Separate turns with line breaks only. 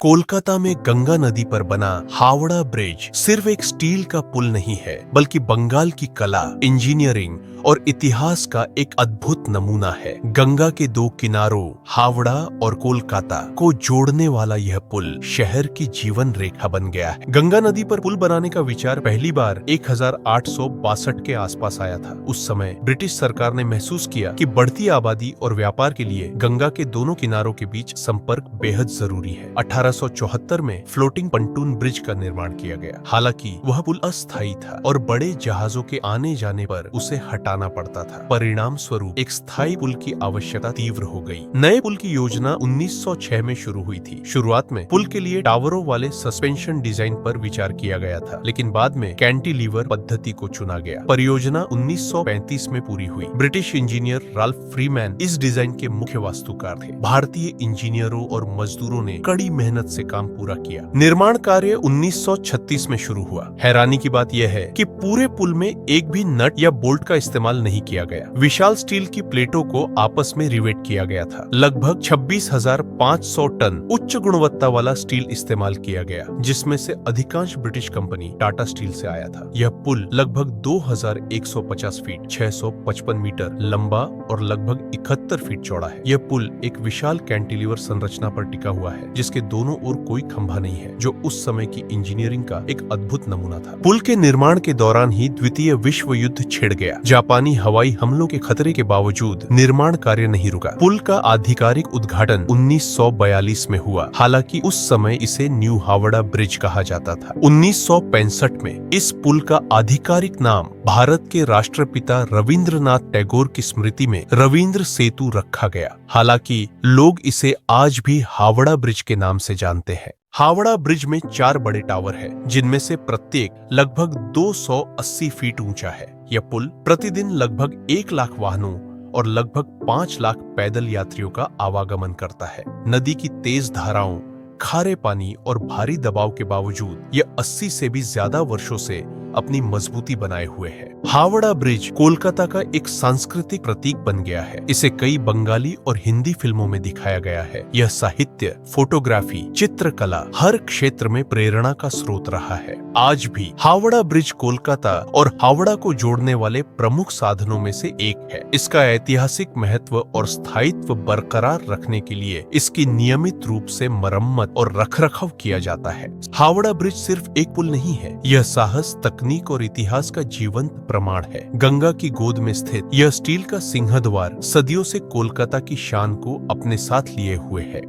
कोलकाता में गंगा नदी पर बना हावड़ा ब्रिज सिर्फ एक स्टील का पुल नहीं है, बल्कि बंगाल की कला, इंजीनियरिंग और इतिहास का एक अद्भुत नमूना है। गंगा के दो किनारों हावड़ा और कोलकाता को जोड़ने वाला यह पुल शहर की जीवन रेखा बन गया है। गंगा नदी पर पुल बनाने का विचार पहली बार 1862 के आसपास आया था। उस समय ब्रिटिश सरकार ने महसूस किया कि बढ़ती आबादी और व्यापार के लिए गंगा के दोनों किनारों के बीच संपर्क बेहद जरूरी है। 1874 में फ्लोटिंग पंटून ब्रिज का निर्माण किया गया। हालांकि वह पुल अस्थायी था और बड़े जहाजों के आने जाने पर उसे हटाना पड़ता था। परिणाम स्वरूप एक स्थायी पुल की आवश्यकता तीव्र हो गई। नए पुल की योजना 1906 में शुरू हुई थी। शुरुआत में पुल के लिए टावरों वाले सस्पेंशन डिजाइन पर विचार किया गया था, लेकिन बाद में कैंटिलीवर पद्धति को चुना गया। परियोजना 1935 में पूरी हुई। ब्रिटिश इंजीनियर राल्फ फ्रीमैन इस डिजाइन के मुख्य वास्तुकार थे। भारतीय इंजीनियरों और मजदूरों ने कड़ी मेहनत से काम पूरा किया। निर्माण कार्य 1936 में शुरू हुआ। हैरानी की बात यह है कि पूरे पुल में एक भी नट या बोल्ट का इस्तेमाल नहीं किया गया। विशाल स्टील की प्लेटों को आपस में रिवेट किया गया था। लगभग 26,500 टन उच्च गुणवत्ता वाला स्टील इस्तेमाल किया गया, जिसमें से अधिकांश ब्रिटिश कंपनी टाटा स्टील से आया था। यह पुल लगभग 2150 फीट 655 मीटर लंबा और लगभग 71 फीट चौड़ा है। यह पुल एक विशाल कैंटिलीवर संरचना पर टिका हुआ है, जिसके दोनों ओर कोई खंभा नहीं है, जो उस समय की इंजीनियरिंग का एक अद्भुत नमूना था। पुल के निर्माण के दौरान ही द्वितीय विश्व युद्ध छिड़ गया। जापानी हवाई हमलों के खतरे के बावजूद निर्माण कार्य नहीं रुका। पुल का आधिकारिक उद्घाटन 1942 में हुआ। हालांकि उस समय इसे न्यू हावड़ा ब्रिज कहा जाता था। 1965 में इस पुल का आधिकारिक नाम भारत के राष्ट्रपिता रविंद्रनाथ टैगोर की स्मृति में रविंद्र सेतु रखा गया। हालांकि लोग इसे आज भी हावड़ा ब्रिज के नाम से जानते हैं। हावड़ा ब्रिज में 4 बड़े टावर हैं, जिनमें से प्रत्येक लगभग 280 फीट ऊंचा है। यह पुल प्रतिदिन लगभग 1 लाख वाहनों और लगभग 5 लाख पैदल यात्रियों का आवागमन करता है। नदी की तेज धाराओं, खारे पानी और भारी दबाव के बावजूद यह 80 से भी ज्यादा वर्षों से अपनी मजबूती बनाए हुए है। हावड़ा ब्रिज कोलकाता का एक सांस्कृतिक प्रतीक बन गया है। इसे कई बंगाली और हिंदी फिल्मों में दिखाया गया है। यह साहित्य, फोटोग्राफी, चित्रकला हर क्षेत्र में प्रेरणा का स्रोत रहा है। आज भी हावड़ा ब्रिज कोलकाता और हावड़ा को जोड़ने वाले प्रमुख साधनों में से एक है। इसका ऐतिहासिक महत्व और स्थायित्व बरकरार रखने के लिए इसकी नियमित रूप से मरम्मत और रखरखाव किया जाता है। हावड़ा ब्रिज सिर्फ एक पुल नहीं है, यह साहस, तकनीक और इतिहास का जीवंत प्रमाण है। गंगा की गोद में स्थित यह स्टील का सिंहद्वार सदियों से कोलकाता की शान को अपने साथ लिए हुए है।